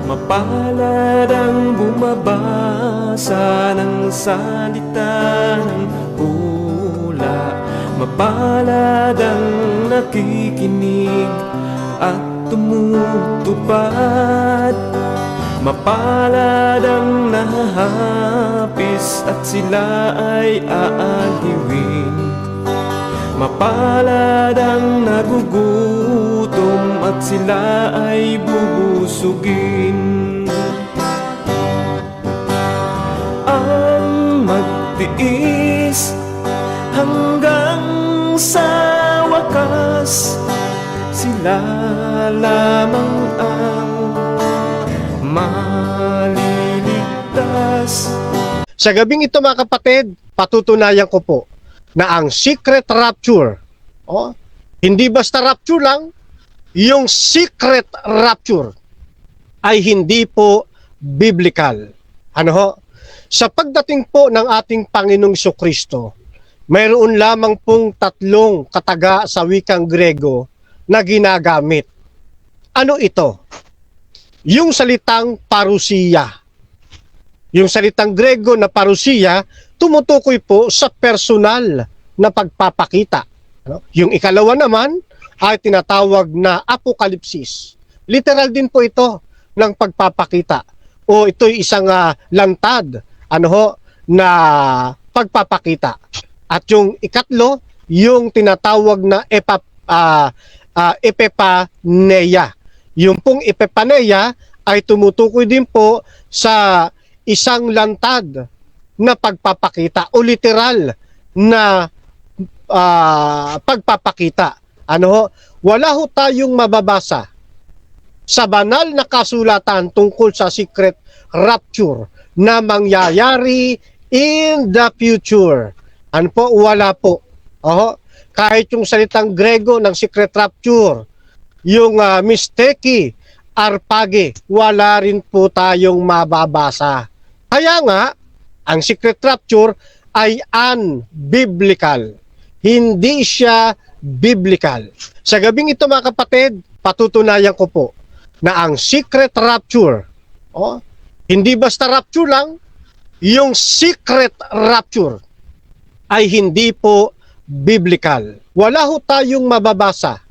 Mapalad ang bumabasa ng salita ng pula. Mapalad ang nakikinig at tumutupad. Mapalad ang nahahapis at sila ay aaliwin. Mapalad ang nagugutom at sila ay bubusugin. Ang magtiis hanggang sa wakas, sila lamang ang maliligtas. Sa gabing ito mga kapatid, patutunayan ko po na ang secret rapture, hindi basta rapture lang, yung secret rapture ay hindi po biblical. Ano ho? Sa pagdating po ng ating Panginoong Jesucristo, mayroon lamang pong tatlong kataga sa wikang Grego na ginagamit. Ano ito? Yung salitang parousia. Yung salitang Grego na parousia, tumutukoy po sa personal na pagpapakita. Yung ikalawa naman ay tinatawag na apokalipsis. Literal din po ito ng pagpapakita. O ito'y isang lantad na pagpapakita. At yung ikatlo, yung tinatawag na epiphania. Yung pong epiphania ay tumutukoy din po sa isang lantad na pagpapakita o literal na pagpapakita. Wala ho tayong mababasa sa banal na kasulatan tungkol sa secret rapture na mangyayari in the future. Wala po. Kahit yung salitang Grego ng secret rapture, yung misteki, arpage, wala rin po tayong mababasa. Kaya nga, ang secret rapture ay unbiblical. Hindi siya biblical. Sa gabing ito mga kapatid, patutunayan ko po na ang secret rapture, hindi basta rapture lang, yung secret rapture ay hindi po biblical. Wala ho tayong mababasa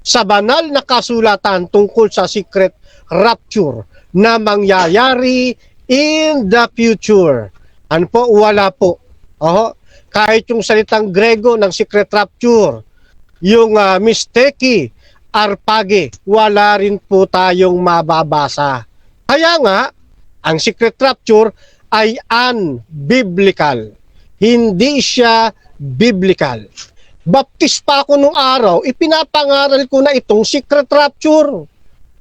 sa banal na kasulatan tungkol sa secret rapture na mangyayari in the future. Wala po. Kahit yung salitang Grego ng secret rapture, yung misteki, arpage, wala rin po tayong mababasa. Kaya nga, ang secret rapture ay unbiblical. Hindi siya biblical. Baptist pa ako nung araw, ipinapangaral ko na itong secret rapture.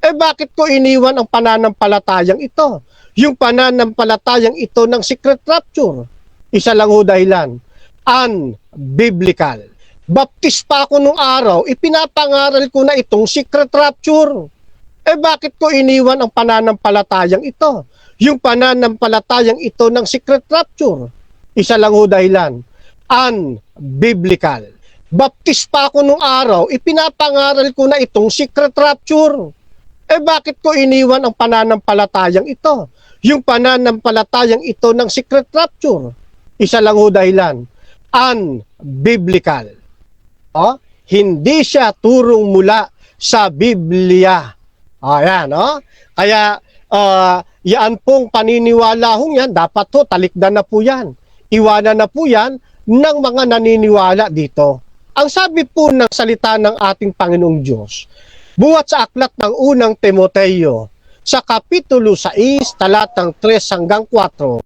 Bakit ko iniwan ang pananampalatayang ito? Yung pananampalatayang ito ng secret rapture. Isa lang ho dahilan, unbiblical. Baptist pa ako nung araw, ipinapangaral ko na itong secret rapture. Bakit ko iniwan ang pananampalatayang ito? Yung pananampalatayang ito ng secret rapture. Isa lang ho dahilan, unbiblical. Baptist pa ako nung araw, ipinapangaral ko na itong secret rapture. Bakit ko iniwan ang pananampalatayang ito? Yung pananampalatayang ito ng secret rapture. Isa lang ho dahilan, unbiblical. Hindi siya turong mula sa Biblia. Ayan, Kaya, yan pong paniniwala hong yan, dapat ho, talikdan na po yan. Iwanan na po yan ng mga naniniwala dito. Ang sabi po ng salita ng ating Panginoong Diyos, buhat sa aklat ng unang Timoteo, sa kapitulo 6, talatang 3 hanggang 4,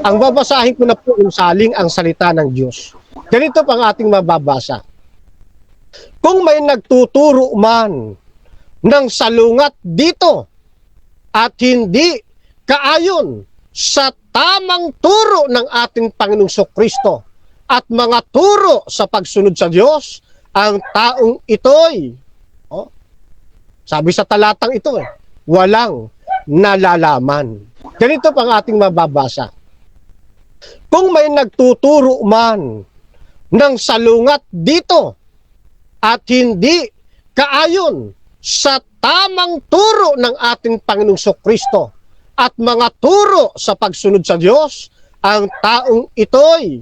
ang babasahin ko na po yung saling ang salita ng Diyos. Ganito pang ating mababasa. Kung may nagtuturo man ng salungat dito at hindi kaayon sa tamang turo ng ating Panginoong Jesucristo at mga turo sa pagsunod sa Diyos, ang taong ito'y, sabi sa talatang ito, walang nalalaman. Ganito pang ating mababasa. Kung may nagtuturo man ng salungat dito at hindi kaayon sa tamang turo ng ating Panginoong Kristo at mga turo sa pagsunod sa Diyos, ang taong ito'y,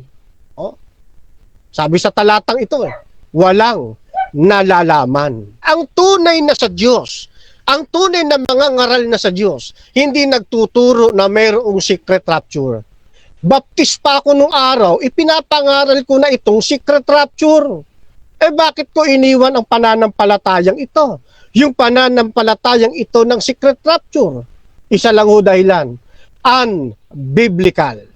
sabi sa talatang ito, walang nalalaman. Ang tunay na sa Diyos, ang tunay na mga ngaral na sa Diyos, hindi nagtuturo na mayroong secret rapture. Baptist pa ako nung araw, ipinapangaral ko na itong secret rapture. Bakit ko iniwan ang pananampalatayang ito? Yung pananampalatayang ito ng secret rapture. Isa lang ho dahilan, unbiblical.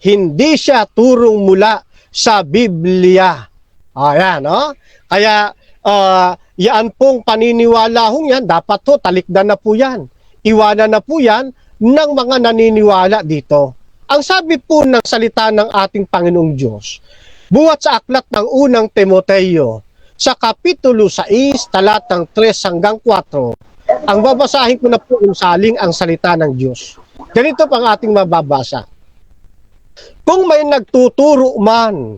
Hindi siya turong mula sa Biblia. Ayan, Kaya, yan pong paniniwala hong yan, dapat ho, talikdan na po yan. Iwanan na po yan ng mga naniniwala dito. Ang sabi po ng salita ng ating Panginoong Diyos, buhat sa aklat ng unang Timoteo, sa kapitulo 6, talatang 3 hanggang 4, ang babasahin ko na po yung saling ang salita ng Diyos. Ganito pang ating mababasa. Kung may nagtuturo man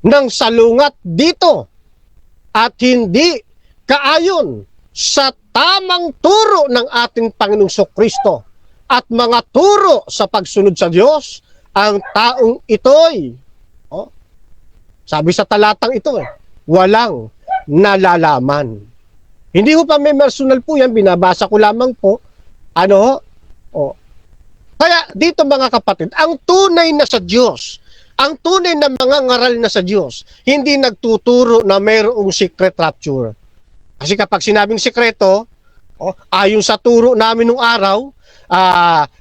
ng salungat dito at hindi kaayon sa tamang turo ng ating Panginoong Kristo at mga turo sa pagsunod sa Diyos, ang taong ito'y, sabi sa talatang ito, walang nalalaman. Hindi ko pa may personal po yan, binabasa ko lamang po. Kaya dito mga kapatid, ang tunay na sa Diyos, ang tunay na mga ngaral na sa Diyos, hindi nagtuturo na mayroong secret rapture. Kasi kapag sinabing sikreto, ayon sa turo namin nung araw,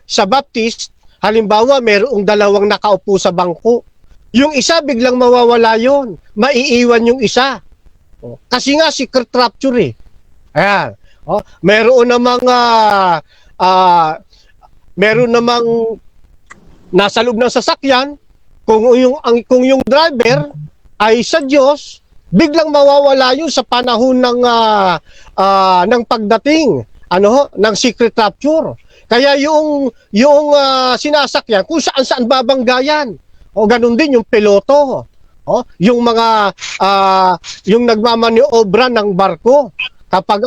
sa Baptist, halimbawa mayroong dalawang nakaupo sa bangko. Yung isa biglang mawawala yon, maiiwan yung isa. Kasi nga secret rapture eh. Ayan. Meron namang nasa loob ng sasakyan, kung yung driver ay sa Diyos, biglang mawawala yun sa panahon ng pagdating ng secret rapture. Kaya yung sinasakyan kung saan babanggayan. Ganun din yung piloto. Yung mga yung nagmamaniobra ng barko. Kapag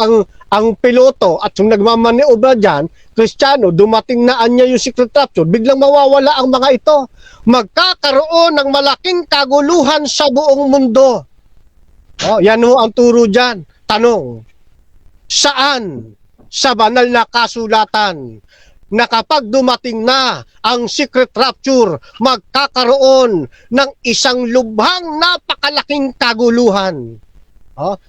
ang piloto at yung nagmamaniobra diyan, Kristiyano, dumating na niya yung secret rapture, biglang mawawala ang mga ito. Magkakaroon ng malaking kaguluhan sa buong mundo. Yan ho ang turo diyan. Tanong, saan sa banal na kasulatan na kapag dumating na ang secret rapture, magkakaroon ng isang lubhang napakalaking kaguluhan?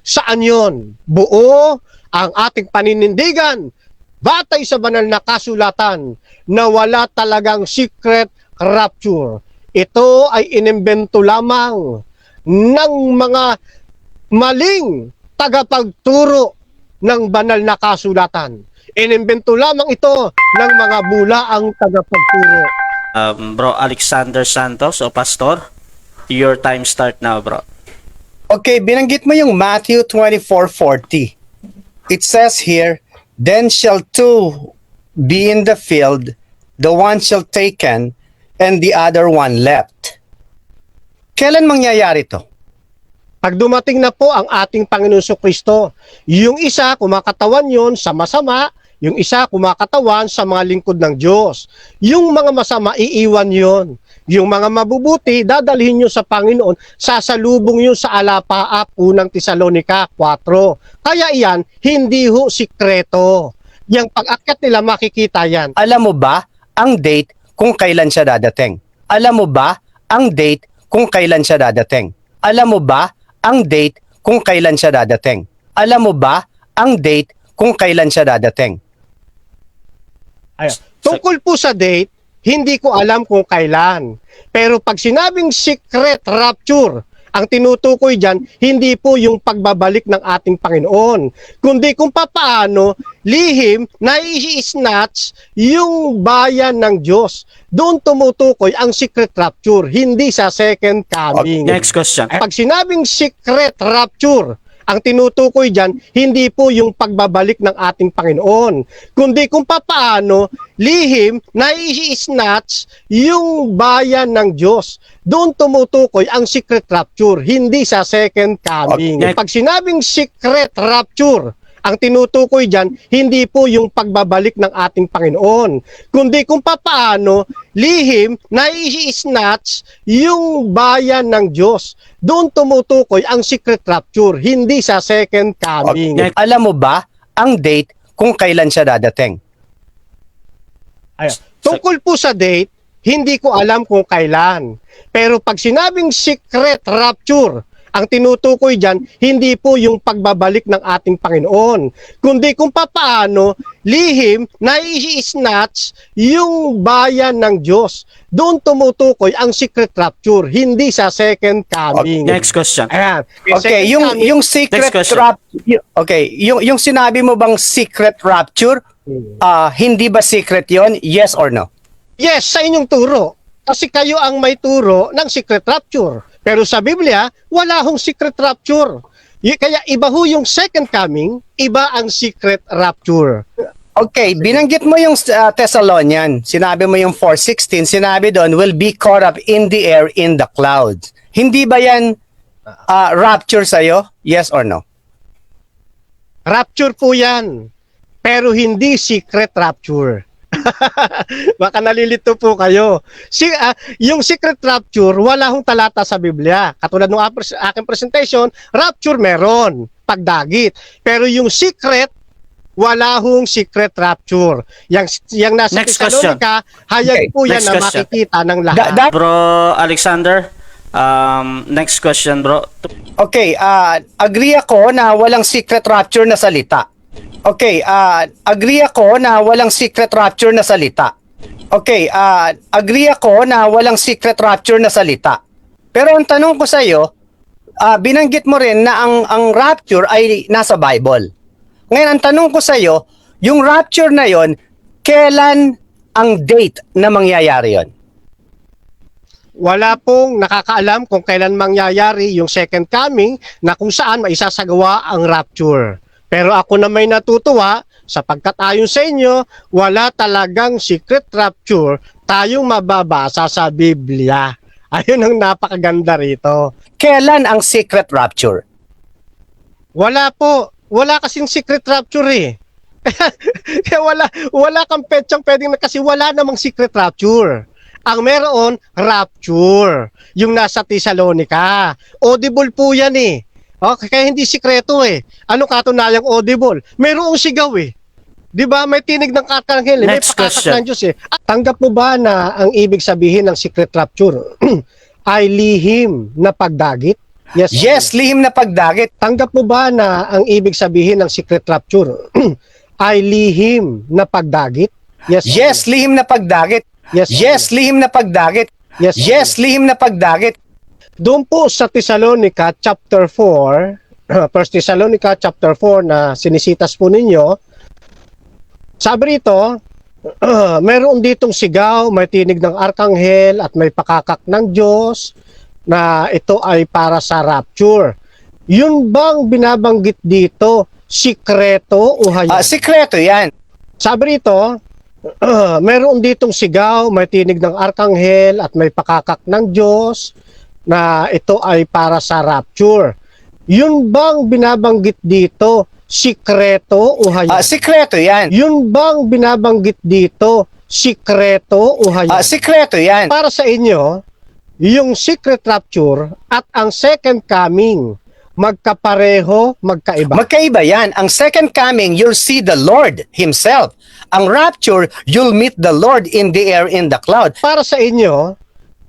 Saan yon? Buo ang ating paninindigan batay sa banal na kasulatan na wala talagang secret rapture. Ito ay inimbento lamang ng mga maling tagapagturo ng banal na kasulatan. Inimbento lamang ito ng mga bulaang tagapagturo. Bro Alexander Santos o Pastor, your time start now, bro. Okay, binanggit mo yung Matthew 24:40. It says here, then shall two be in the field, the one shall taken, and the other one left. Kailan mangyayari to? Pag dumating na po ang ating Panginoon Kristo, yung isa kumakatawan yon sa masama, yung isa kumakatawan sa mga lingkod ng Diyos. Yung mga masama, iiwan yon. Yung mga mabubuti, dadalhin nyo sa Panginoon, sasalubong yun sa alapaap, unang Tesalonica 4. Kaya iyan, hindi ho sikreto. Yung pag-akyat nila, makikita yan. Alam mo ba ang date kung kailan siya dadating? Alam mo ba ang date kung kailan siya dadating? Alam mo ba ang date kung kailan siya dadating? Alam mo ba ang date kung kailan siya dadating? Ayun. Tungkol po sa date, hindi ko alam kung kailan. Pero pag sinabing secret rapture, ang tinutukoy dyan, hindi po yung pagbabalik ng ating Panginoon, kundi kung papaano lihim na i-snatch yung bayan ng Diyos. Doon tumutukoy ang secret rapture, hindi sa second coming. Next question. Pag sinabing secret rapture, ang tinutukoy dyan, hindi po yung pagbabalik ng ating Panginoon, kundi kung papaano lihim na i-snatch yung bayan ng Diyos. Doon tumutukoy ang secret rapture, hindi sa second coming. Okay. Pag sinabing secret rapture, Ang tinutukoy dyan, hindi po yung pagbabalik ng ating Panginoon, kundi kung papaano lihim na i-snatch yung bayan ng Diyos. Doon tumutukoy ang secret rapture, hindi sa second coming. Okay. Alam mo ba ang date kung kailan siya dadating? Ayun. Tungkol po sa date, hindi ko alam kung kailan. Pero pag sinabing secret rapture, ang tinutukoy dyan, hindi po yung pagbabalik ng ating Panginoon, kundi kung papaano lihim na i-snatch yung bayan ng Diyos. Doon tumutukoy ang secret rapture, hindi sa second coming. Next question. Ayan. Okay, Second coming, yung secret Next question. Okay, yung sinabi mo bang secret rapture, hindi ba secret 'yon? Yes or no? yes, sa inyong turo. Kasi kayo ang may turo ng secret rapture. Pero sa Biblia, wala hong secret rapture. Kaya iba ho yung second coming, iba ang secret rapture. Okay, binanggit mo yung Thessalonian. Sinabi mo yung 4:16, sinabi doon, will be caught up in the air in the clouds. Hindi ba yan rapture sa'yo? Yes or no? Rapture po yan. Pero hindi secret rapture. Baka nalilito po kayo. Yung secret rapture, wala hong talata sa Biblia. Katulad ng aking presentation, rapture meron, pagdagit. Pero yung secret, wala hong secret rapture. Yung nasa Next question. Thessalonica, hayag Okay, po yan next na question. makikita ng lahat. Bro Alexander, next question, bro. Okay, agree ako na walang secret rapture na salita. Okay, agree ako na walang secret rapture na salita. Okay, agree ako na walang secret rapture na salita. Pero ang tanong ko sa iyo, binanggit mo rin na ang rapture ay nasa Bible. Ngayon, ang tanong ko sa iyo, yung rapture na yon, kailan ang date na mangyayari yon? Wala pong nakakaalam kung kailan mangyayari yung second coming na kung saan maisasagawa ang rapture. Pero ako na may natutuwa, sapagkat ayon sa inyo, wala talagang secret rapture tayong mababasa sa Biblia. Ayun ang napakaganda rito. Kailan ang secret rapture? Wala po. Wala kasing secret rapture eh. Kaya wala kang petsang pwedeng kasi wala namang secret rapture. Ang meron, rapture. Yung nasa Thessalonica. Audible po yan eh. Okay, kaya hindi sikreto eh. Anong katunayang audible? Mayroong sigaw eh. 'Di ba? May tinig ng katanghel, may Next pakakak question. ng Diyos eh. Tanggap mo ba na ang ibig sabihin ng secret rapture ay lihim na pagdagit? Yes. Yes, lihim na pagdagit. Tanggap mo ba na ang ibig sabihin ng secret rapture ay lihim na pagdagit? Yes. Yes, lihim na pagdagit. Yes. Yes, lihim na pagdagit. Yes. Yes, lihim na pagdagit. Doon po sa Thessalonica chapter 4, 1 Thessalonica chapter 4 na sinisitas po ninyo, sabi rito, meron ditong sigaw, may tinig ng arkanghel at may pakakak ng Diyos na ito ay para sa rapture. Yun bang binabanggit dito, sikreto o hayag? Sikreto yan. Sabi rito, meron ditong sigaw, may tinig ng arkanghel at may pakakak ng Diyos na ito ay para sa rapture. Yun bang binabanggit dito, sikreto o hayag? Sikreto yan. Yun bang binabanggit dito, sikreto o hayag? Sikreto yan. Para sa inyo, yung secret rapture at ang second coming, magkapareho, magkaiba. Magkaiba yan. Ang second coming, you'll see the Lord Himself. Ang rapture, you'll meet the Lord in the air in the cloud. Para sa inyo,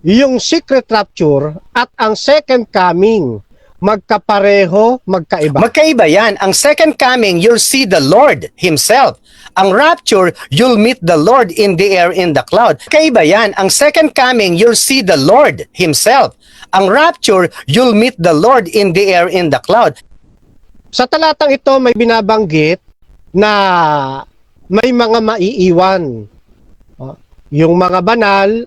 yung secret rapture at ang second coming, magkapareho, magkaiba. Magkaiba yan. Ang second coming, you'll see the Lord Himself. Ang rapture, you'll meet the Lord in the air in the cloud. Magkaiba yan. Ang second coming, you'll see the Lord Himself. Ang rapture, you'll meet the Lord in the air in the cloud. Sa talatang ito may binabanggit na may mga maiiwan. Yung mga banal,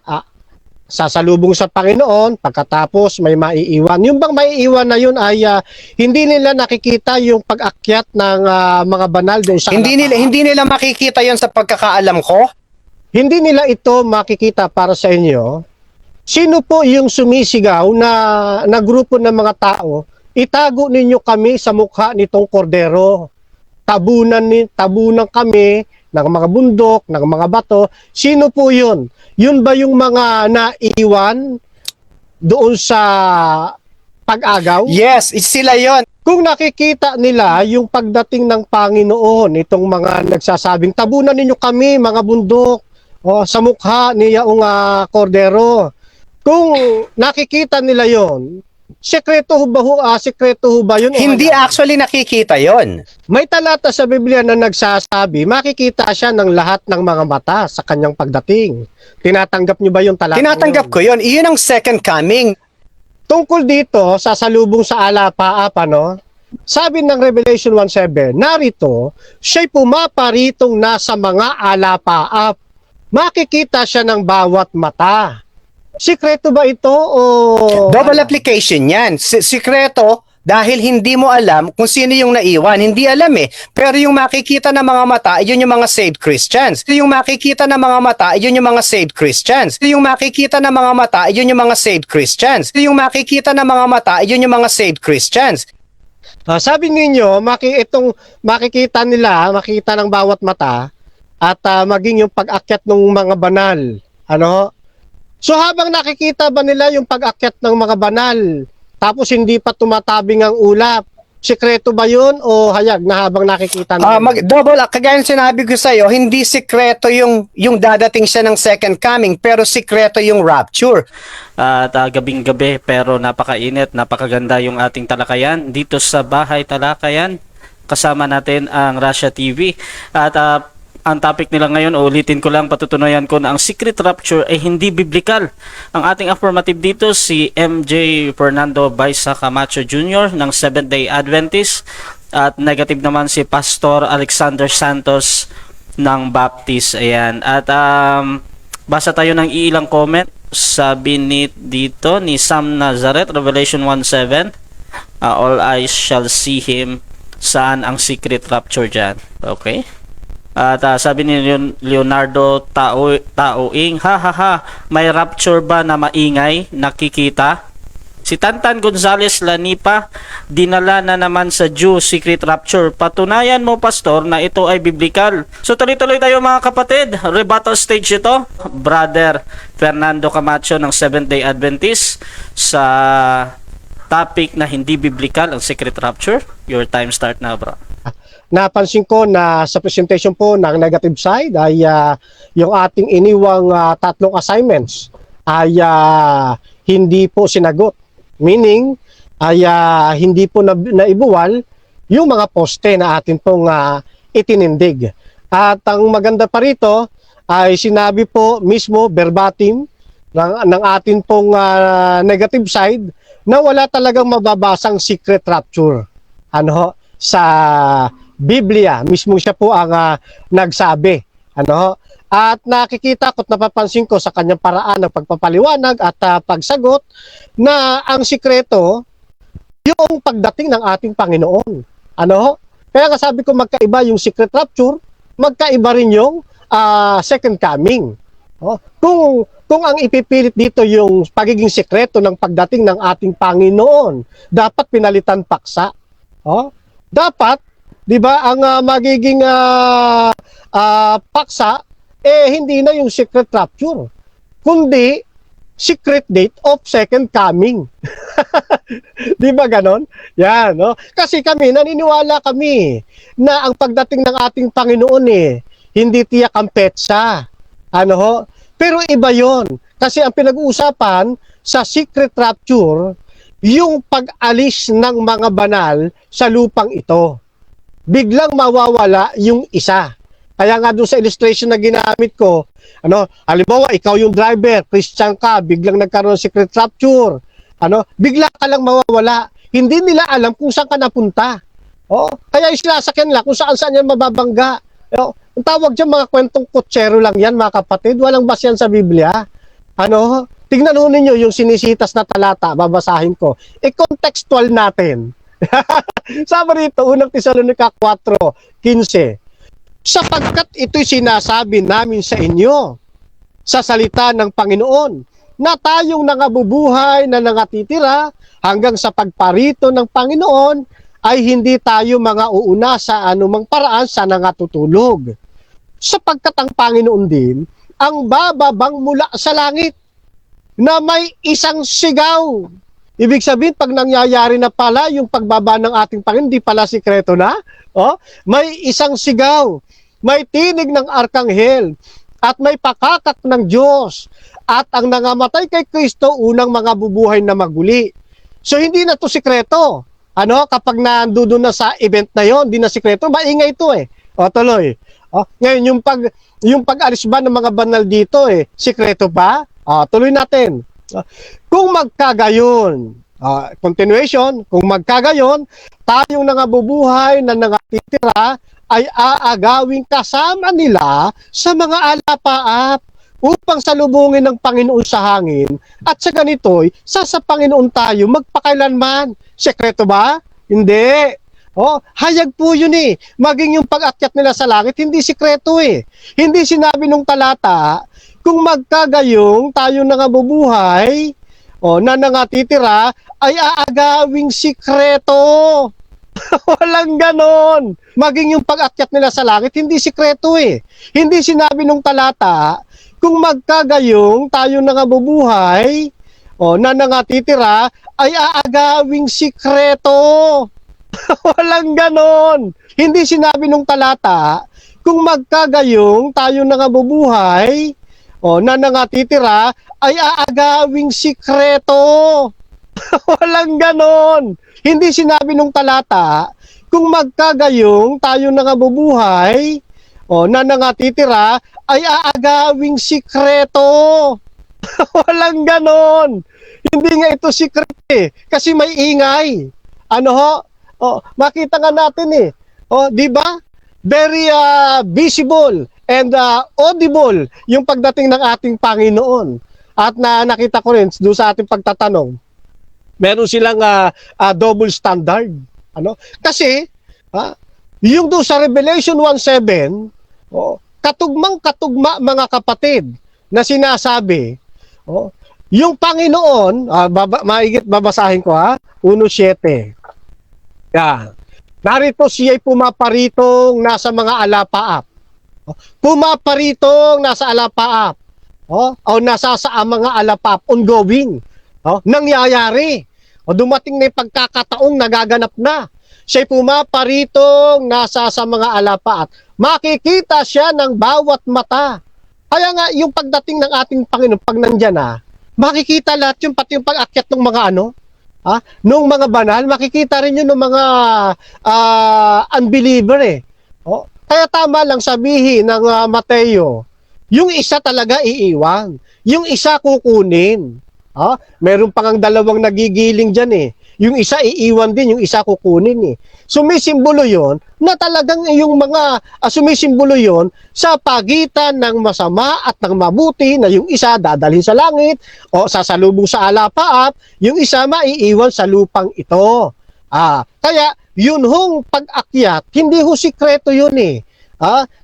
sasalubong sa Panginoon, pagkatapos may maiiwan. Yung bang maiiwan na yun ay hindi nila nakikita yung pag-akyat ng mga banal doon sa Hindi nila makikita yon sa pagkakaalam ko. Hindi nila ito makikita para sa inyo. Sino po yung sumisigaw na grupo ng mga tao, itago ninyo kami sa mukha nitong kordero. tabunan kami ng mga bundok, ng mga bato. Sino po yun? Yun ba yung mga naiwan doon sa pag-agaw? Yes, sila yon. Kung nakikita nila yung pagdating ng Panginoon, itong mga nagsasabing, tabunan ninyo kami, mga bundok, sa mukha ni Yaong Cordero. Kung nakikita nila yon, sekreto ho ba yun? Hindi actually nakikita yon. May talata sa Biblia na nagsasabi, makikita siya ng lahat ng mga mata sa kanyang pagdating. Tinatanggap niyo ba yung talata? Tinatanggap ko yon. Iyon ang second coming. Tungkol dito, sasalubong sa alapaap, sabi ng Revelation 1:7, narito, siya'y pumaparitong nasa mga alapaap. Makikita siya ng bawat mata. Sikreto ba ito o... Double application yan. Sikreto, dahil hindi mo alam kung sino yung naiwan. Hindi alam eh. Pero yung makikita ng mga mata, yun yung mga saved Christians. Yung makikita ng mga mata, yun yung mga saved Christians. Yung makikita ng mga mata, yun yung mga saved Christians. Yung makikita ng mga mata, yun yung mga saved Christians. Sabi ninyo, makikita nila, makita ng bawat mata, at maging yung pag-akyat ng mga banal. So habang nakikita ba nila yung pag-akyat ng mga banal, tapos hindi pa tumatabing ang ulap, sikreto ba yun o hayag na habang nakikita nila? Double, kagaya ng sinabi ko sa'yo, hindi sikreto yung dadating siya ng second coming, pero sikreto yung rapture. At gabing-gabi pero napakainit, napakaganda yung ating talakayan dito sa Bahay Talakayan. Kasama natin ang Russia TV. At ang topic nila ngayon, ulitin ko lang, patutunayan ko na ang secret rapture ay hindi biblical. Ang ating affirmative dito, si MJ Fernando Baisa Camacho Jr. ng Seventh-day Adventist. At negative naman si Pastor Alexander Santos ng Baptist. Ayan. At basa tayo ng ilang comment. Sabi dito ni Sam Nazareth, Revelation 1:7, all eyes shall see him. Saan ang secret rapture dyan? Okay. At sabi ni Leonardo Taoing, may rapture ba na maingay nakikita? Si Tantan Gonzales Lanipa, dinala na naman sa Jew secret rapture. Patunayan mo, Pastor, na ito ay biblical. So tuloy-tuloy tayo mga kapatid. Rebuttal stage ito. Brother Fernando Camacho ng Seventh-day Adventist sa topic na hindi biblical ang secret rapture. Your time start now, bro. Napansin ko na sa presentation po ng negative side ay yung ating iniwang tatlong assignments ay hindi po sinagot. Meaning ay hindi po naibuwal yung mga poste na atin pong itinindig. At ang maganda pa rito ay sinabi po mismo verbatim ng atin pong negative side na wala talagang mababasang secret rapture sa Biblia. Mismo siya po ang nagsabi. At nakikita ko at napapansin ko sa kanyang paraan ng pagpapaliwanag at pagsagot na ang sikreto yung pagdating ng ating Panginoon. Kaya nga sabi ko magkaiba yung secret rapture, magkaiba rin yung second coming. Kung ang ipipilit dito yung pagiging sikreto ng pagdating ng ating Panginoon, dapat pinalitan paksa. Dapat, di ba, ang magiging paksa, hindi na yung secret rapture, kundi secret date of second coming. Di ba ganon? Yan, Kasi kami, naniniwala kami na ang pagdating ng ating Panginoon hindi tiyak ang petsa. Pero iba yon. Kasi ang pinag-uusapan sa secret rapture, yung pag-alis ng mga banal sa lupang ito. Biglang mawawala yung isa. Kaya nga doon sa illustration na ginamit ko, halimbawa ikaw yung driver, Christian ka, biglang nagkaroon ng secret rapture. Bigla ka lang mawawala. Hindi nila alam kung saan ka napunta. Kaya islasakyan lang kung saan yan mababangga. Ang tawag dyan, mga kwentong kutsero lang yan, mga kapatid. Walang base yan sa Biblia. Tignan ho ninyo yung sinisitas na talata, babasahin ko. Contextual natin. Sabi rito, unang Tesalonica 4:15. Sapagkat ito'y sinasabi namin sa inyo sa salita ng Panginoon na tayong nangabubuhay na nangatitira hanggang sa pagparito ng Panginoon ay hindi tayo mga uuna sa anumang paraan sa nangatutulog. Sapagkat ang Panginoon din ang bababang mula sa langit na may isang sigaw. Ibig sabihin, pag nangyayari na pala yung pagbaba ng ating Panginoon, di pala sikreto na. Oh, may isang sigaw, may tinig ng arkanghel, at may pakakak ng Diyos. At ang nangamatay kay Kristo, unang mga bubuhay na maguli. So hindi na to sikreto. Kapag nandoon na sa event na yon, di na sikreto, maingay ito eh. O, tuloy. Ngayon, yung pag-alis ba ng mga banal dito sikreto ba? Tuloy natin. Kung magkagayon, continuation, kung magkagayon, tayong nangabubuhay na nangatitira ay aagawing kasama nila sa mga alapaap upang salubungin ng Panginoon sa hangin, at sa ganito'y sa Panginoon tayo magpakailanman. Sekreto ba? Hindi. Hayag po yun eh. Maging yung pag-akyat nila sa langit, hindi sikreto eh. Hindi sinabi nung talata, kung magkagayong tayo nangabubuhay na nangatitira, ay aagawing sikreto. Walang ganon. Maging yung pag-akyat nila sa langit, hindi sikreto eh. Hindi sinabi nung talata, kung magkagayong tayo nangabubuhay na nangatitira, ay aagawing sikreto. Walang ganon. Hindi sinabi nung talata, kung magkagayong tayo nangabubuhay na nangatitira, ay aagawing sikreto. Walang ganon. Hindi sinabi nung talata, kung magkagayong tayo nangabubuhay na nangatitira, ay aagawing sikreto. Walang ganon. Hindi nga ito secret eh, kasi may ingay. Makita nga natin eh. Di ba? Very visible and audible yung pagdating ng ating Panginoon. At nakita ko rin doon sa ating pagtatanong, meron silang double standard. Kasi yung doon sa Revelation 1:7, katugmang-katugma mga kapatid na sinasabi, yung Panginoon, maigit babasahin ko 1:7. Yan. Narito siya'y pumaparitong nasa mga alapaap. Pumaparitong nasa alapaap. O nasa sa mga alapaap, ongoing. Nangyayari. Dumating na yung pagkakataong nagaganap na. Siya'y pumaparitong nasa sa mga alapaap. Makikita siya ng bawat mata. Kaya nga, yung pagdating ng ating Panginoon, pag nandyan makikita lahat yung pati yung pag-akyat ng mga nung mga banal, makikita rin yun ng mga unbeliever eh. Kaya tama lang sabihin ng Mateo, yung isa talaga iiwan, yung isa kukunin. Meron pang ang dalawang nagigiling dyan eh. Yung isa iiwan din, yung isa kukunin eh. Sumisimbolo yon na talagang yung mga sumisimbolo yon sa pagitan ng masama at ng mabuti, na yung isa dadalhin sa langit o sasalubong sa alapaap, yung isa maiiwan sa lupang ito. Kaya yun hong pag-akyat, hindi ho sikreto yun eh.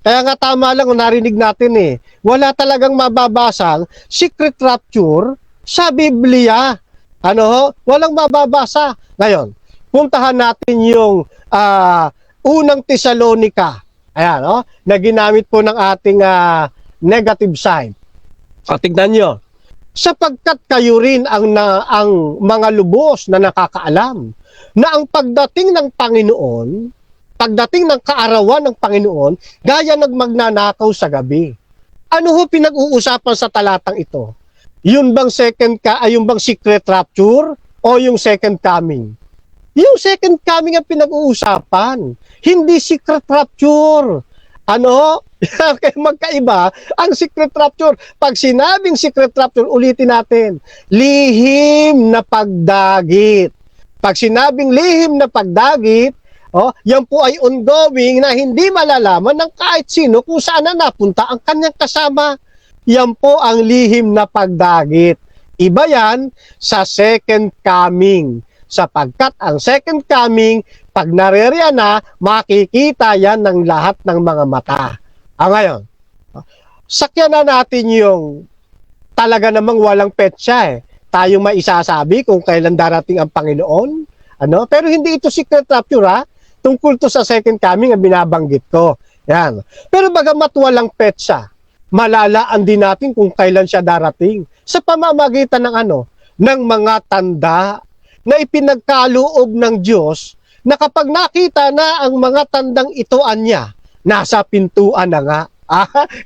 Kaya nga tama lang kung narinig natin eh. Wala talagang mababasang secret rapture sa Biblia. Walang mababasa. Ngayon, puntahan natin yung unang Tesalonica. Ayan, na ginamit po ng ating negative side. Tignan nyo. Sapagkat kayo rin ang mga lubos na nakakaalam na ang pagdating ng Panginoon, pagdating ng kaarawan ng Panginoon, gaya ng magnanakaw sa gabi. Ano ho pinag-uusapan sa talatang ito? Yun bang yung bang secret rapture o yung second coming? Yung second coming ang pinag-uusapan, hindi secret rapture. Kaya magkaiba ang secret rapture. Pag sinabing secret rapture, ulitin natin, lihim na pagdagit. Pag sinabing lihim na pagdagit, yan po ay ongoing na hindi malalaman ng kahit sino kung saan na napunta ang kanyang kasama. Yan po ang lihim na pagdagit. Iba yan sa second coming. Sapagkat ang second coming, pag naririyan na, makikita yan ng lahat ng mga mata. Ngayon, sakyan na natin yung talaga namang walang petsa eh. Tayo maisasabi kung kailan darating ang Panginoon. Ano? Pero hindi ito secret rapture ha. Tungkol to sa second coming ang binabanggit ko. Yan. Pero bagamat walang petsa, malalaan din natin kung kailan siya darating sa pamamagitan ng ng mga tanda na ipinagkaloob ng Diyos na kapag nakita na ang mga tandang ito anya, nasa pintuan na nga.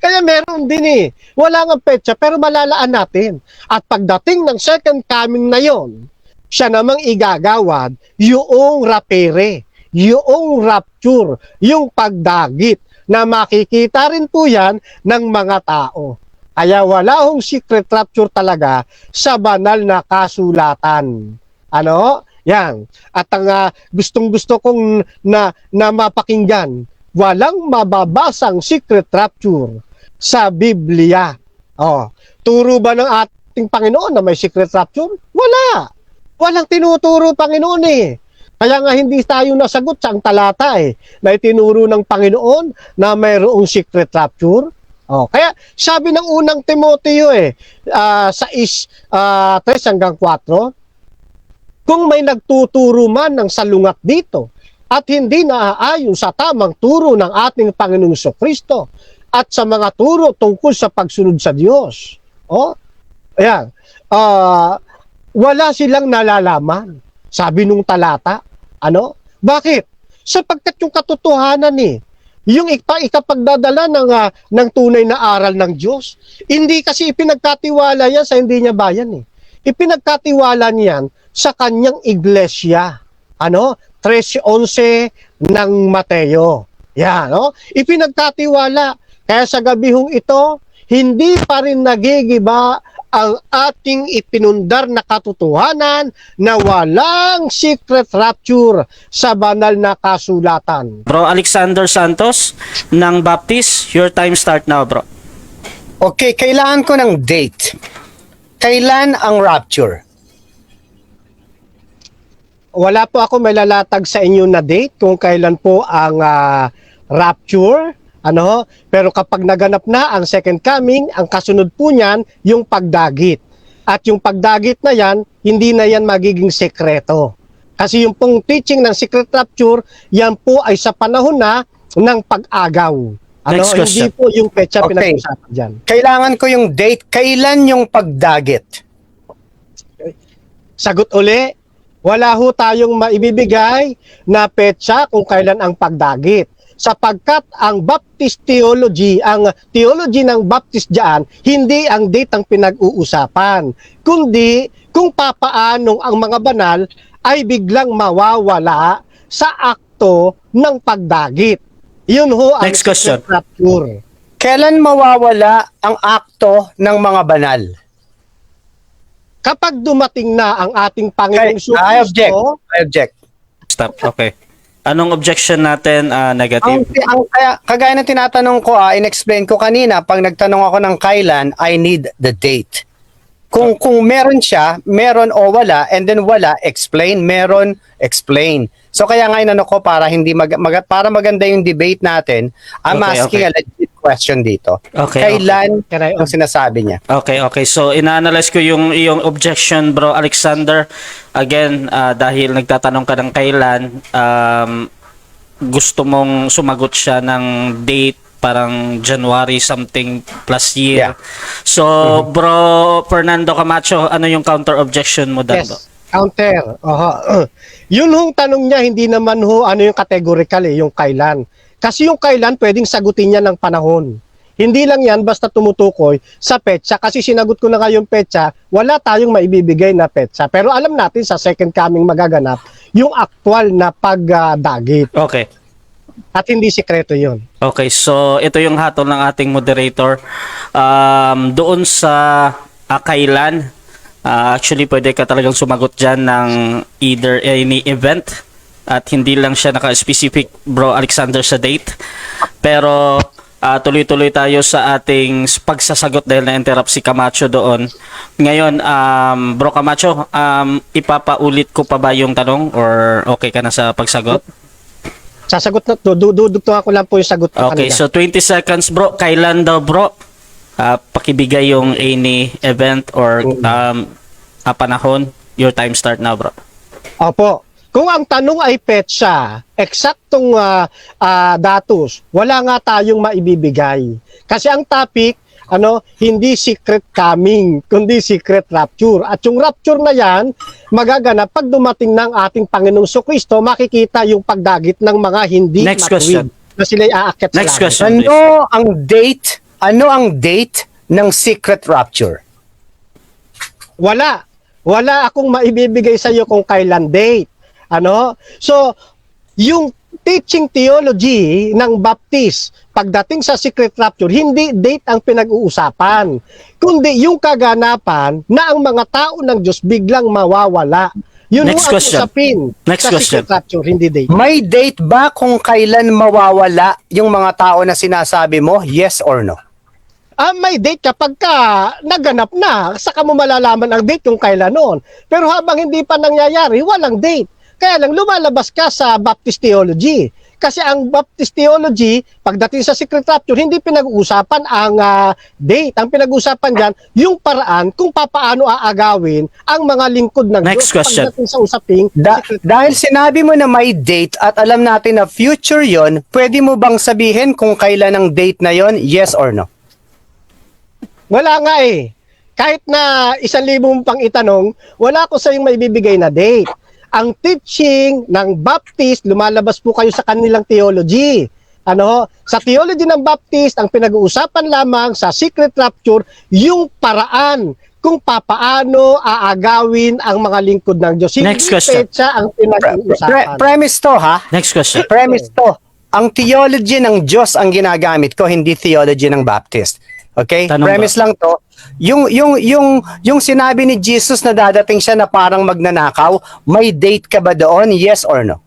Kaya meron din Wala nga petsa pero malalaan natin. At pagdating ng second coming na yon, siya namang igagawad yung rapere, yung rapture, yung pagdagit na makikita rin po yan ng mga tao. Kaya wala hong secret rapture talaga sa banal na kasulatan. Yan. At ang gustong-gusto kong na mapakinggan, walang mababasang secret rapture sa Biblia. Turo ba ng ating Panginoon na may secret rapture? Wala. Walang tinuturo Panginoon Kaya nga hindi tayo nasagot sa ang talata na itinuro ng Panginoon na mayroong secret rapture. Kaya sabi ng unang Timoteo 6:3-4, kung may nagtuturo man ng salungat dito at hindi naaayon sa tamang turo ng ating Panginoong Jesucristo at sa mga turo tungkol sa pagsunod sa Diyos. Ayan. Wala silang nalalaman. Sabi nung talata. Bakit? Sapagkat yung katotohanan yung ikapagdadala ng tunay na aral ng Diyos, hindi kasi ipinagkatiwala yan sa hindi niya bayan Ipinagkatiwala niyan sa kanyang iglesia. 13:11 ng Mateo. Yan, ipinagkatiwala. Kaya sa gabihong ito, hindi pa rin nagigiba ang ating ipinundar na katotohanan na walang secret rapture sa banal na kasulatan. Bro Alexander Santos ng Baptist, your time start now, bro. Okay, kailangan ko ng date. Kailan ang rapture? Wala po ako may lalatag sa inyo na date kung kailan po ang rapture. Pero kapag naganap na ang second coming, ang kasunod po niyan, yung pagdagit. At yung pagdagit na yan, hindi na yan magiging sekreto. Kasi yung pong teaching ng secret rapture, yan po ay sa panahon na ng pag-agaw. Next question. Hindi po yung petsa Okay. pinag-usapan dyan. Kailangan ko yung date. Kailan yung pagdagit? Sagot uli, wala ho tayong maibibigay na petsa kung kailan ang pagdagit. Sapagkat ang Baptist theology, ang theology ng Baptist diyan, hindi ang date ang pinag-uusapan, kundi kung papaano ang mga banal ay biglang mawawala sa akto ng pagdagit. Yun ho ang Next question. secret rapture. Kailan mawawala ang akto ng mga banal? Kapag dumating na ang ating Panginoong I object. Jesucristo, I object. Stop. Okay. Anong objection natin? Negative. Kagaya na tinatanong ko, in-explain ko kanina, pag nagtanong ako ng kailan, I need the date. Kung meron siya, meron o wala, and then wala, explain, meron, explain. So kaya nga inano ko para hindi para maganda yung debate natin, I'm asking a legit question dito. Okay, Kailan okay. ang sinasabi niya? Okay. So, ina-analyze ko yung iyong objection, bro Alexander. Again, dahil nagtatanong ka ng kailan, gusto mong sumagot siya ng date, parang January something plus year. Yeah. So, bro Fernando Camacho, ano yung counter objection mo doon? yes, counter. Yun hong tanong niya, hindi naman ano yung categorical yung kailan. Kasi yung kailan, pwedeng sagutin niya ng panahon. Hindi lang yan basta tumutukoy sa petsa. Kasi sinagot ko na ngayon petsa, wala tayong maibibigay na petsa. Pero alam natin sa second coming magaganap, yung actual na pagdagit. Okay. At hindi sikreto yun. Okay, so ito yung hatol ng ating moderator. Doon sa kailan, actually pwede ka talagang sumagot dyan ng either any event at hindi lang siya naka-specific, bro Alexander, sa date. Pero tuloy-tuloy tayo sa ating pagsasagot dahil na-interrupt si Camacho doon. Ngayon, bro Camacho, ipapaulit ko pa ba yung tanong or okay ka na sa pagsagot? Sasagot na, dudugtungan ko lang po yung sagot ko Okay, kanina. so 20 seconds, bro. Kailan daw, bro? Pakibigay yung any event or panahon. Your time start now, bro. Opo. Kung ang tanong ay petsa, eksaktong datos, wala nga tayong maibibigay. Kasi ang topic, hindi secret coming, kundi secret rapture. At yung rapture na yan, magaganap pag dumating ng ating Panginoong Kristo, makikita yung pagdagit ng mga hindi Next matuwid question. na sila'y aakyat sa Next langit. question. Ano ang date ng secret rapture? Wala akong maibibigay sa iyo kung kailan date. So, yung teaching theology ng Baptist pagdating sa secret rapture, hindi date ang pinag-uusapan, kundi yung kaganapan na ang mga tao ng Diyos biglang mawawala. Yun Next ang question. usapin Next sa question. secret rapture, hindi date. May date ba kung kailan mawawala yung mga tao na sinasabi mo? Yes or no? May date kapag naganap na, saka mo malalaman ang date kung kailan noon. Pero habang hindi pa nangyayari, walang date. Kaya lang lumalabas ka sa Baptist theology. Kasi ang Baptist theology, pagdating sa secret rapture, hindi pinag-uusapan ang date. Ang pinag-uusapan dyan, yung paraan kung papaano aagawin ang mga lingkod ng Next Diyos question. pagdating sa usaping secret Dahil sinabi mo na may date at alam natin na future yon, pwede mo bang sabihin kung kailan ang date na yon? Yes or no? Wala nga eh. Kahit na 1,000 mong pang itanong, wala ko sa yung maibibigay na date. Ang teaching ng Baptist, lumalabas po kayo sa kanilang theology. Sa theology ng Baptist, ang pinag-uusapan lamang sa secret rapture, yung paraan kung papaano aagawin ang mga lingkod ng Diyos. Next Hindi question. petsa ang pinag-uusapan. Premise to ha? Next question. Premise to. Ang theology ng Diyos ang ginagamit ko, hindi theology ng Baptist. Okay? Tanong Premise lang to. Yung sinabi ni Jesus na dadating siya na parang magnanakaw, may date ka ba doon? Yes or no?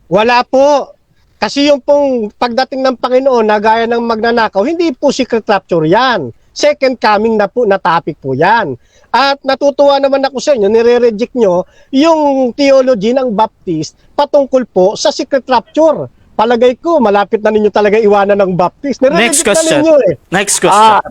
Wala po. Kasi yung pong pagdating ng Panginoon na gaya ng magnanakaw, hindi po secret rapture yan. Second coming na po na topic po yan. At natutuwa naman ako sa inyo, nire-reject nyo yung theology ng Baptist patungkol po sa secret rapture. Palagay ko, malapit na ninyo talaga iwanan ng Baptist. Next Nire-reject na question. ninyo eh. Next question.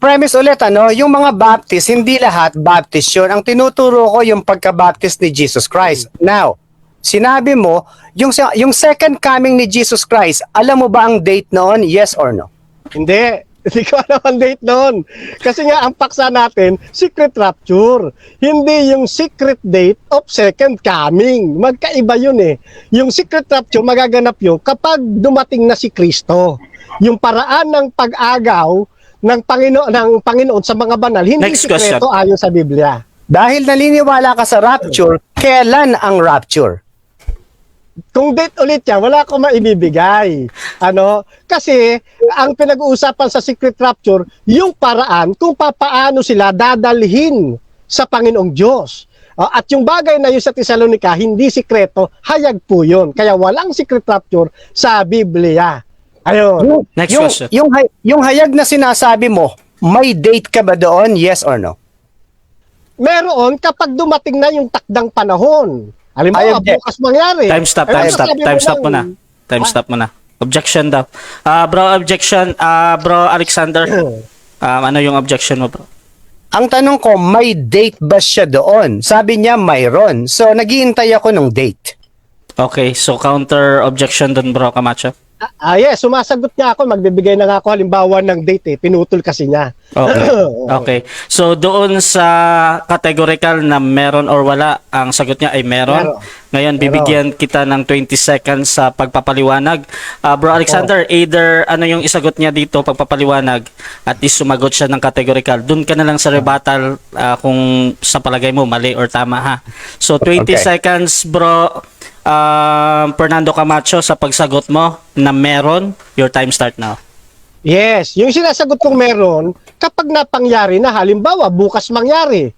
Premise ulit, yung mga Baptist, hindi lahat Baptist yun. Ang tinuturo ko yung pagka-Baptist ni Jesus Christ. Now, sinabi mo, yung second coming ni Jesus Christ, alam mo ba ang date noon? Yes or no? Hindi. Hindi ko alam ang date noon. Kasi nga, ang paksa natin, secret rapture. Hindi yung secret date of second coming. Magkaiba yun eh. Yung secret rapture, magaganap yun kapag dumating na si Kristo. Yung paraan ng pag-agaw ng Panginoon sa mga banal, hindi Next sikreto ayon sa Biblia. Dahil naniniwala ka sa rapture, kailan ang rapture? Kung date ulit yan, wala akong maibibigay. Kasi ang pinag-uusapan sa secret rapture, yung paraan kung papaano sila dadalhin sa Panginoong Diyos. At yung bagay na yun sa Tesalonica, hindi sikreto, hayag po yun. Kaya walang secret rapture sa Biblia. Ayun. Next question. Yung hayag na sinasabi mo, may date ka ba doon? Yes or no? Meron kapag dumating na yung takdang panahon. Halimbawa, bukas mangyari. Time stop mo na. Objection daw. Bro Alexander. Ano yung objection mo, bro? Ang tanong ko, may date ba siya doon? Sabi niya, mayroon. So, naghihintay ako ng date. Okay, so counter objection dun, bro Camacho. Yes, sumasagot niya ako. Magbibigay na nga ako halimbawa ng date eh. Pinutol kasi niya. Okay. Okay. So doon sa categorical na meron or wala, ang sagot niya ay meron. Ngayon bibigyan kita ng 20 seconds sa pagpapaliwanag. Bro Alexander, either ano yung isagot niya dito pagpapaliwanag, at least sumagot siya ng categorical. Doon ka na lang sa rebuttal kung sa palagay mo mali or tama ha. So 20 Okay. seconds, bro. Fernando Camacho, sa pagsagot mo na meron, your time start now. Yes, yung sinasagot kong meron, kapag napangyari na, halimbawa, bukas mangyari,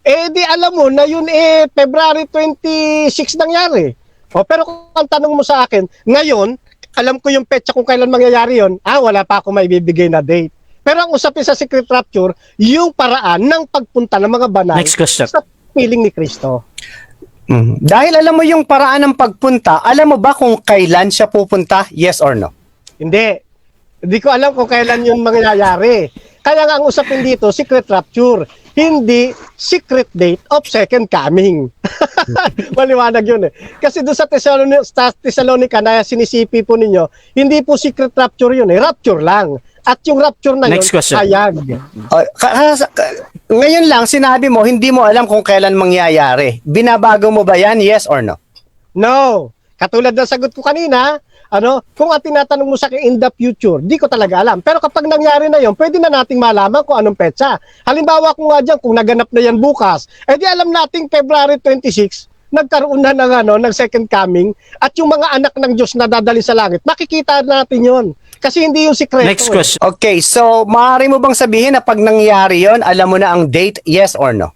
di alam mo na yun February 26 nangyari. Pero kung ang tanong mo sa akin, ngayon, alam ko yung petsa kung kailan mangyayari yun, wala pa ako maibibigay na date. Pero ang usapin sa secret rapture, yung paraan ng pagpunta ng mga banal Next question. sa piling ni Kristo. Dahil alam mo yung paraan ng pagpunta, alam mo ba kung kailan siya pupunta? Yes or no? Hindi ko alam kung kailan yun mangyayari. Kaya nga ang usapin dito, secret rapture, hindi secret date of second coming. Maliwanag yun eh. Kasi doon sa Thessalonica na sinisipi po ninyo, hindi po secret rapture yun eh, rapture lang. At yung rapture na yun, Next question. hayag. Ngayon lang, sinabi mo, hindi mo alam kung kailan mangyayari. Binabago mo ba yan? Yes or no? No. Katulad ng sagot ko kanina, kung at tinatanong mo sa akin in the future, di ko talaga alam. Pero kapag nangyari na yon, pwede na nating malaman kung anong petsa. Halimbawa ko nga dyan, kung naganap na yan bukas, di alam nating February 26, nagkaroon na ng second coming, at yung mga anak ng Diyos na dadali sa langit, makikita natin yon. Kasi hindi yung sikreto. Next question. Okay, so maaari mo bang sabihin na pag nangyari yon, alam mo na ang date, yes or no?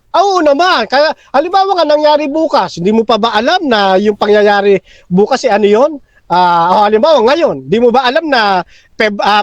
Oo naman. Kaya, halimbawa nga nangyari bukas, hindi mo pa ba alam na yung pangyayari bukas ano yun? Halimbawa ngayon, di mo ba alam na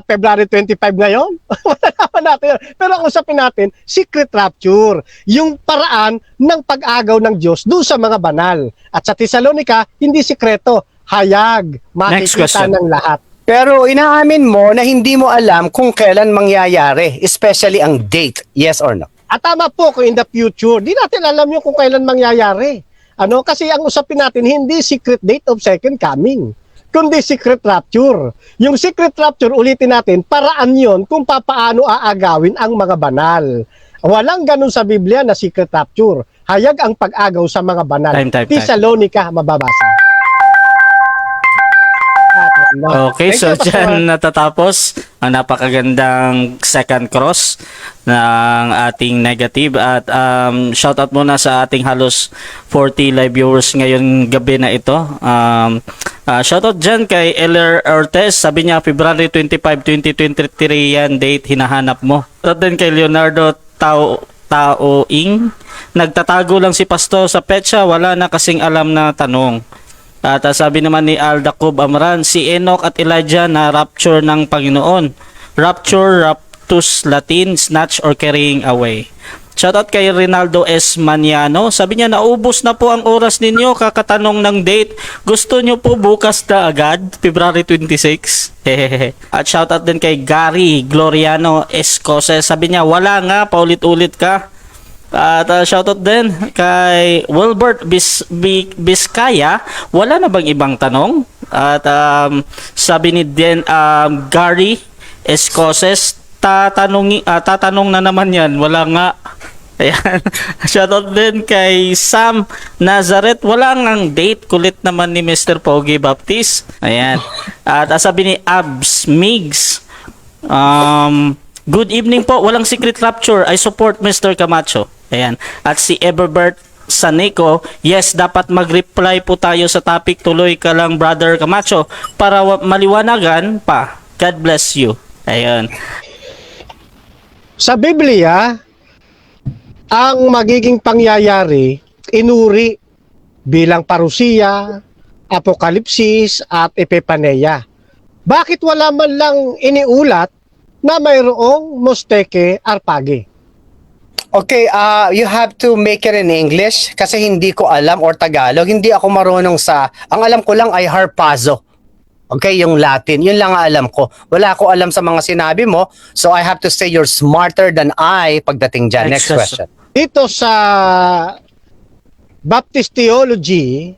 February 25 ngayon? Malalaman natin yun. Pero ang usapin natin, secret rapture. Yung paraan ng pag-agaw ng Diyos doon sa mga banal. At sa Thessalonica, hindi sikreto. Hayag. Next Makikita question. ng lahat. Pero inaamin mo na hindi mo alam kung kailan mangyayari, especially ang date, yes or no? At tama po kung in the future, di natin alam yung kung kailan mangyayari. Kasi ang usapin natin, hindi secret date of second coming, kundi secret rapture. Yung secret rapture, ulitin natin, paraan yon kung papaano aagawin ang mga banal. Walang ganun sa Biblia na secret rapture. Hayag ang pag-agaw sa mga banal. Time. Thessalonica, mababasa. Okay, so dyan natatapos ang napakagandang second cross ng ating negative at shoutout muna sa ating halos 40 live viewers ngayon gabi na ito. Shoutout dyan kay Eller Ortez, sabi niya February 25, 2023 yan date hinahanap mo. At din kay Leonardo Taoing, nagtatago lang si Pastor sa petsa, wala na kasing alam na tanong. At sabi naman ni Aldacub Amran, si Enoch at Elijah na rapture ng Panginoon. Rapture, raptus Latin, snatch or carrying away. Shoutout kay Rinaldo S. Maniano. Sabi niya, naubos na po ang oras ninyo, kakatanong ng date. Gusto nyo po bukas na agad, February 26? Hehehe. At shoutout din kay Gary Gloriano Escose. Sabi niya, wala nga, paulit-ulit ka. At shoutout din kay Wilbert Biskaya, wala na bang ibang tanong? At sabi ni Gary Escoses, tatanong na naman yan, wala nga. Ayan. Shoutout din kay Sam Nazareth, wala ngang date, kulit naman ni Mr. Pogi Baptist. Ayan. At sabi ni Abs Migs, good evening po, walang secret rapture, I support Mr. Camacho. Ayan. At si Everbert Saneco, yes, dapat mag-reply po tayo sa topic. Tuloy ka lang, Brother Camacho, para maliwanagan pa. God bless you. Ayan. Sa Biblia, ang magiging pangyayari, inuri bilang parusiya, apokalipsis, at epipaneia. Bakit wala man lang iniulat na mayroong mosteke arpage? Okay, you have to make it in English kasi hindi ko alam or Tagalog. Hindi ako marunong ang alam ko lang ay harpazo. Okay, yung Latin. Yun lang ang alam ko. Wala ko alam sa mga sinabi mo. So I have to say you're smarter than I pagdating dyan. Next question. Dito sa Baptist Theology,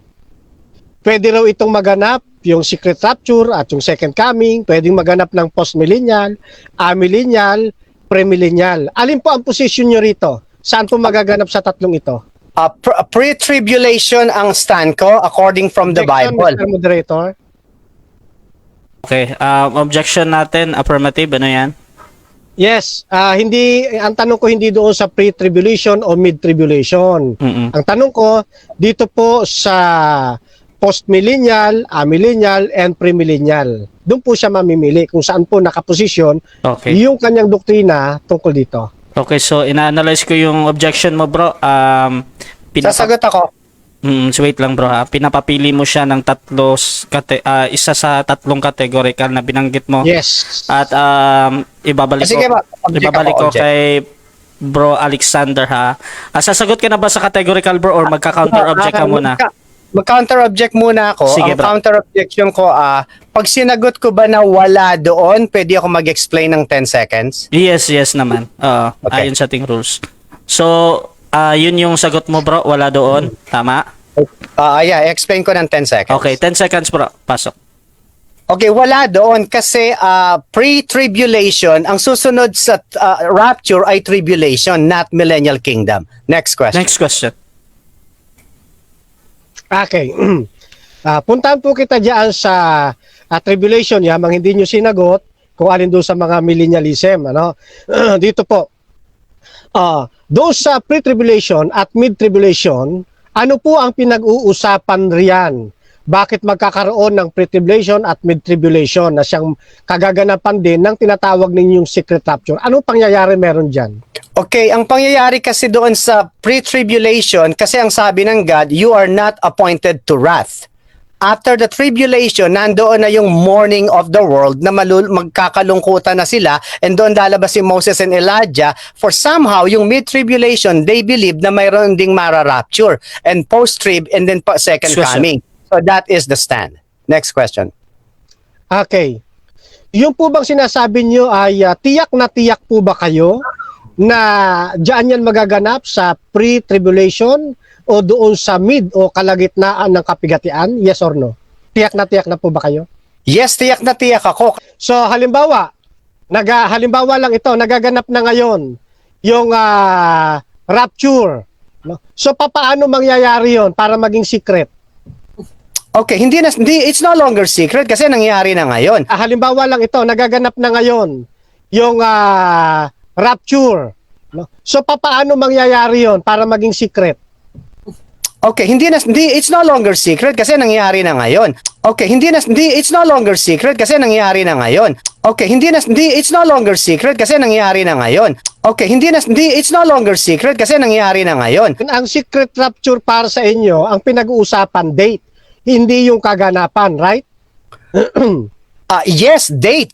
pwede raw itong maganap yung secret rapture at yung second coming. Pwedeng maganap ng postmillennial, amillennial, premillennial. Alin po ang position nyo rito? Saan po magaganap sa tatlong ito? Pre-tribulation ang stand ko according from the Objection, Bible. Mr. Moderator. Okay, objection natin, affirmative, ano yan? Yes, ang tanong ko hindi doon sa pre-tribulation o mid-tribulation. Ang tanong ko dito po sa post-millennial, amillennial, and premillennial. Doon po siya mamimili kung saan po nakaposisyon yung kanyang doktrina tungkol dito. Okay, so ina-analyze ko yung objection mo, bro. Sasagot ako. So wait lang, bro. Pinapapili mo siya ng isa sa tatlong categorical na binanggit mo. Yes. At ibabalik ko kay Bro Alexander, ha. Sasagot ka na ba sa categorical, bro, or magka-counter object ka muna? Mag-counter-object muna ako. Sige, Ang bro. counter-objection ko, pag sinagot ko ba na wala doon, pwede ako mag-explain ng 10 seconds? Yes, yes naman. Okay. Ayon sa ating rules. So, yun yung sagot mo, bro. Wala doon. Tama? Yeah, explain ko ng 10 seconds. Okay, 10 seconds, bro. Pasok. Okay, wala doon kasi pre-tribulation, ang susunod sa rapture ay tribulation, not millennial kingdom. Next question. Next question. Okay. Puntahan po kita diyan sa tribulation, yamang hindi nyo sinagot kung alin doon sa mga millennialism. Ano? Dito po. Doon sa pre-tribulation at mid-tribulation, ano po ang pinag-uusapan riyan? Bakit magkakaroon ng pre-tribulation at mid-tribulation na siyang kagaganapan din ng tinatawag ninyong secret rapture? Anong pangyayari meron dyan? Okay, ang pangyayari kasi doon sa pre-tribulation, kasi ang sabi ng God, you are not appointed to wrath. After the tribulation, nandoon na yung mourning of the world na magkakalungkutan na sila, and doon lalabas si Moses and Elijah. For somehow, yung mid-tribulation, they believe na mayroon ding mara-rapture, and post-trib, and then second Question. coming. So that is the stand. Next question. Okay. Yung po bang sinasabi nyo ay tiyak na tiyak po ba kayo na diyan yan magaganap sa pre-tribulation o doon sa mid o kalagitnaan ng kapigatian? Yes or no? Tiyak na po ba kayo? Yes, tiyak na tiyak ako. So halimbawa, halimbawa lang ito, nagaganap na ngayon yung rapture. No? So papaano mangyayari yon para maging secret? Okay, it's no longer secret kasi nangyayari na ngayon. Halimbawa lang ito, nagaganap na ngayon yung rapture. No? So papaano mangyayari yon para maging secret? Okay, it's no longer secret kasi nangyayari na ngayon. Okay, it's no longer secret kasi nangyayari na ngayon. Okay, it's no longer secret kasi nangyayari na ngayon. Okay, it's no longer secret kasi nangyayari na ngayon. Ang secret rapture para sa inyo, ang pinag-uusapan date, hindi yung kaganapan, right? Yes, date.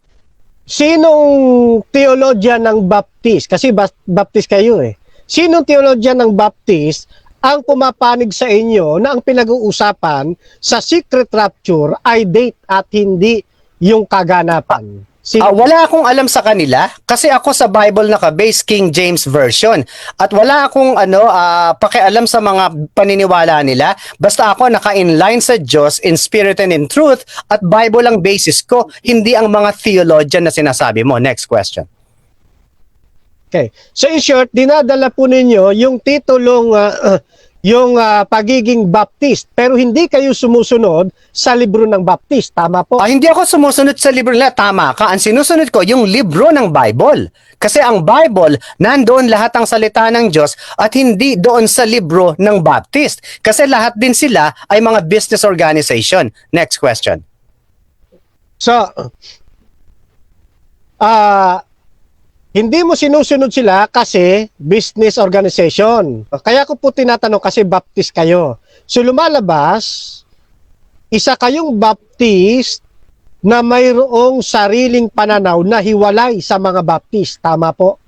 Sinong theologian ng Baptist? Kasi Baptist kayo eh. Sinong theologian ng Baptist ang pumapanig sa inyo na ang pinag-uusapan sa secret rapture ay date at hindi yung kaganapan? Wala akong alam sa kanila kasi ako sa Bible naka-base King James Version at wala akong pakialam sa mga paniniwala nila. Basta ako naka-inline sa Diyos in spirit and in truth at Bible ang basis ko, hindi ang mga theologian na sinasabi mo. Next question. Okay. So in short, dinadala po ninyo yung titulong yung pagiging Baptist, pero hindi kayo sumusunod sa libro ng Baptist. Tama po? Hindi ako sumusunod sa libro nila. Tama ka. Ang sinusunod ko, yung libro ng Bible. Kasi ang Bible, nandoon lahat ang salita ng Diyos at hindi doon sa libro ng Baptist. Kasi lahat din sila ay mga business organization. Next question. So, hindi mo sinusunod sila kasi business organization. Kaya ko po tinatanong kasi Baptist kayo. So lumalabas, isa kayong Baptist na mayroong sariling pananaw na hiwalay sa mga Baptist. Tama po?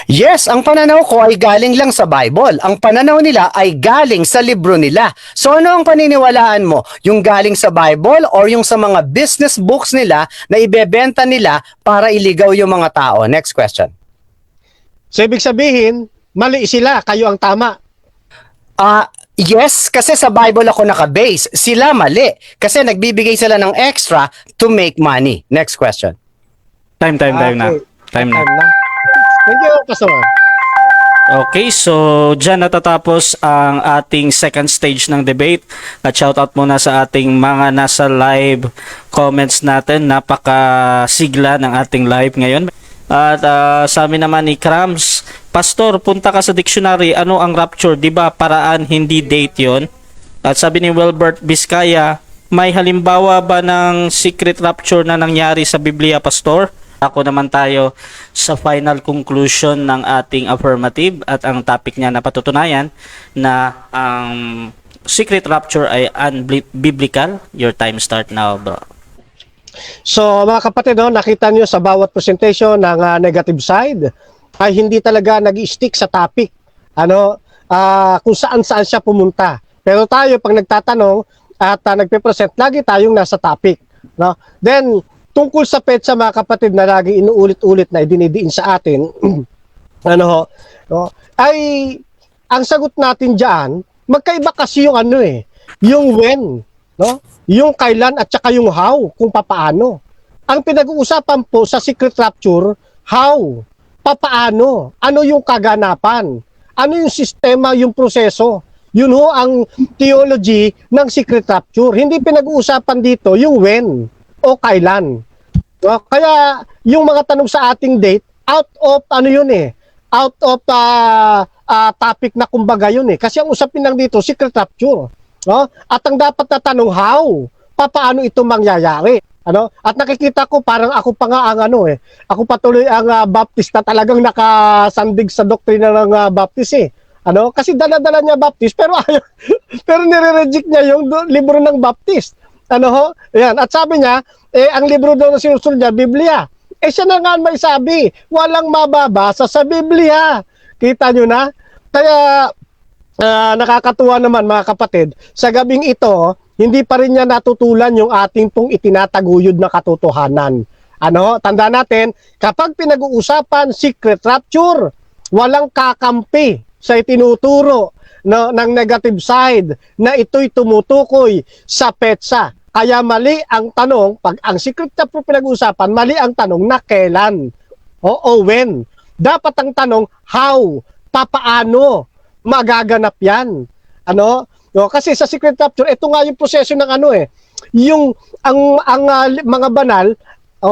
Yes, ang pananaw ko ay galing lang sa Bible. Ang pananaw nila ay galing sa libro nila. So ano ang paniniwalaan mo? Yung galing sa Bible or yung sa mga business books nila na ibebenta nila para iligaw yung mga tao? Next question. So ibig sabihin, mali sila, kayo ang tama. Yes, kasi sa Bible ako nakabase. Sila mali. Kasi nagbibigay sila ng extra to make money. Next question. Time na. Okay. Time na. Thank you, Pastor. Okay, so dyan natatapos ang ating second stage ng debate. At shoutout muna sa ating mga nasa live comments natin. Napakasigla ng ating live ngayon. At sa amin naman ni Krams, Pastor, punta ka sa dictionary, ano ang rapture? Diba paraan, hindi date yon? At sabi ni Wilbert Vizcaya, may halimbawa ba ng secret rapture na nangyari sa Biblia, Pastor? Ako naman tayo sa final conclusion ng ating affirmative at ang topic niya na patutunayan na ang secret rapture ay unbiblical. Your time start now, bro. So mga kapatid, nakita nyo sa bawat presentation ng negative side ay hindi talaga nag-stick sa topic. Kung saan siya pumunta. Pero tayo, pag nagtatanong at nagpe-present, lagi tayong nasa topic. No? Then, tungkol sa petsa mga kapatid na lagi inuulit-ulit na idinidiin sa atin, ano ho, no? Ay, ang sagot natin diyan, magkaiba kasi yung ano yung when, no? Yung kailan at saka yung how, kung papaano. Ang pinag-uusapan po sa secret rapture, how, papaano, ano yung kaganapan, ano yung sistema, yung proseso. Yun ho ang theology ng secret rapture. Hindi pinag-uusapan dito yung when o kailan. No? Kaya yung mga tanong sa ating date, out of ano yun out of topic na kumbaga yun kasi ang usapin lang dito, secret rapture. No? At ang dapat na tanong, how? Paano ito mangyayari? Ano? At nakikita ko parang ako pa nga ang ako patuloy ang Baptist na talagang nakasandig sa doktrina ng Baptist Ano? Kasi dala-dala niya Baptist pero ayaw, pero nire-reject niya yung libro ng Baptist. Ano ho? Ayan. At sabi niya, ang libro daw na sinusunod niya, Biblia. Siya na nga may sabi, walang mababasa sa Biblia. Kita nyo na? Kaya nakakatuwa naman mga kapatid, sa gabing ito, hindi pa rin niya natutulan yung ating pong itinataguyod na katotohanan. Ano? Tanda natin, kapag pinag-uusapan secret rapture, walang kakampi sa itinuturo ng negative side na ito'y tumutukoy sa petsa. Kaya mali ang tanong, pag ang secret rapture pinag-uusapan, mali ang tanong na kailan o when. Dapat ang tanong, how, papaano magaganap yan. Ano? No, kasi sa secret rapture, ito nga yung proseso ng yung ang mga banal,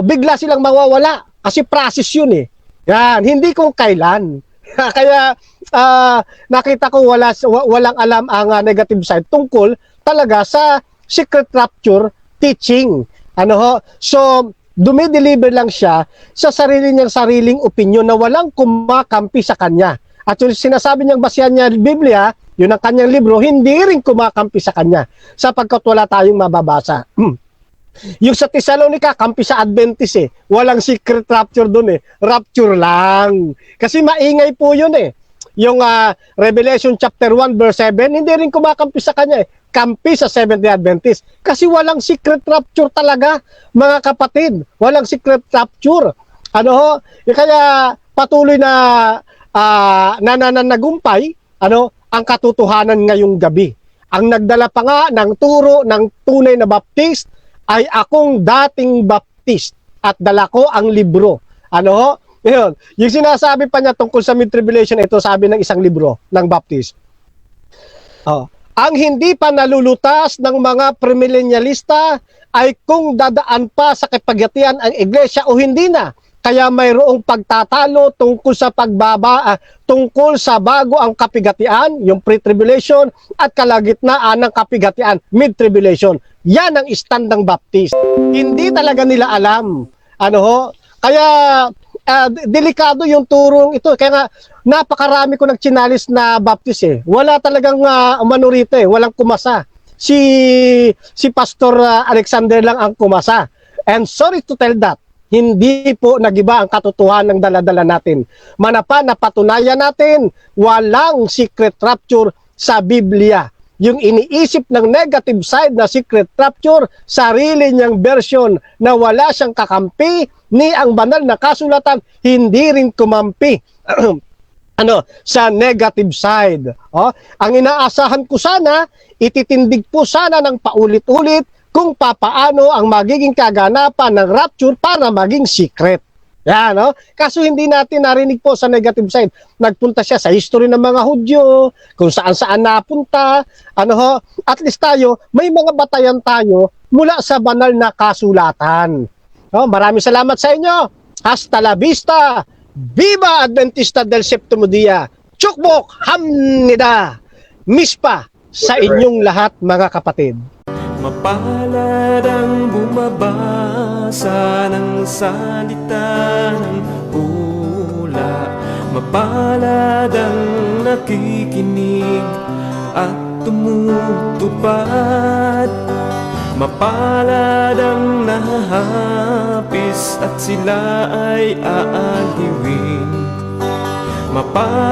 bigla silang mawawala kasi process yun Yan, hindi kung kailan. Kaya nakita ko walang alam ang negative side tungkol talaga sa secret rapture teaching. Ano ho? So, dumideliver lang siya sa sariling opinion na walang kumakampi sa kanya. At yung sinasabi niyang basihan niya Biblia, yun ang kanyang libro, hindi rin kumakampi sa kanya sapagkat wala tayong mababasa. Yung sa Thessalonica, kampi sa Adventist Walang secret rapture doon Rapture lang. Kasi maingay po yun Yung Revelation chapter 1 verse 7, hindi rin kumakampi sa kanya Kampi sa Seventh-day Adventist. Kasi walang secret rapture talaga, mga kapatid. Walang secret rapture. Ano ho? Kaya patuloy na nananagumpay ang katotohanan ngayong gabi. Ang nagdala pa nga ng turo ng tunay na Baptist ay akong dating Baptist at dala ko ang libro. Ano ho? Yun. Yung sinasabi pa niya tungkol sa mid-tribulation, ito sabi ng isang libro ng Baptist. Ang hindi pa nalulutas ng mga premillennialista ay kung dadaan pa sa kapagyatian ang iglesia o hindi na. Kaya mayroong pagtatalo tungkol sa tungkol sa bago ang kapigatian, yung pre-tribulation, at kalagitnaan ng kapigatian, mid-tribulation. Yan ang stand ng Baptist. Hindi talaga nila alam. Ano ho? Kaya delikado yung turong ito. Kaya nga, napakarami ko nagchinalis na Baptist Wala talagang umano rito walang kumasa. Si Pastor Alexander lang ang kumasa. And sorry to tell that, hindi po nagiba ang katotohanan ng daladala natin. Manapa napatunayan natin, walang secret rapture sa Biblia. Yung iniisip ng negative side na secret rapture, sarili niyang version na wala siyang kakampi, ni ang banal na kasulatan, hindi rin kumampi sa negative side. Ang inaasahan ko sana, ititindig po sana ng paulit-ulit kung papaano ang magiging kaganapan ng rapture para maging secret. Yan, Kaso hindi natin narinig po sa negative side. Nagpunta siya sa history ng mga Hudyo, kung saan-saan napunta. At least tayo, may mga batayan tayo mula sa banal na kasulatan. Maraming salamat sa inyo. Hasta la vista. Viva Adventista del Septimo Dia. Chukbok hamnida. Mispa sa inyong lahat mga kapatid. Mapalad ang bumabasa ng salita ng pula. Mapalad ang nakikinig at tumutupad. Mapalad ang nahahapis at sila ay aaliwin. Mapalad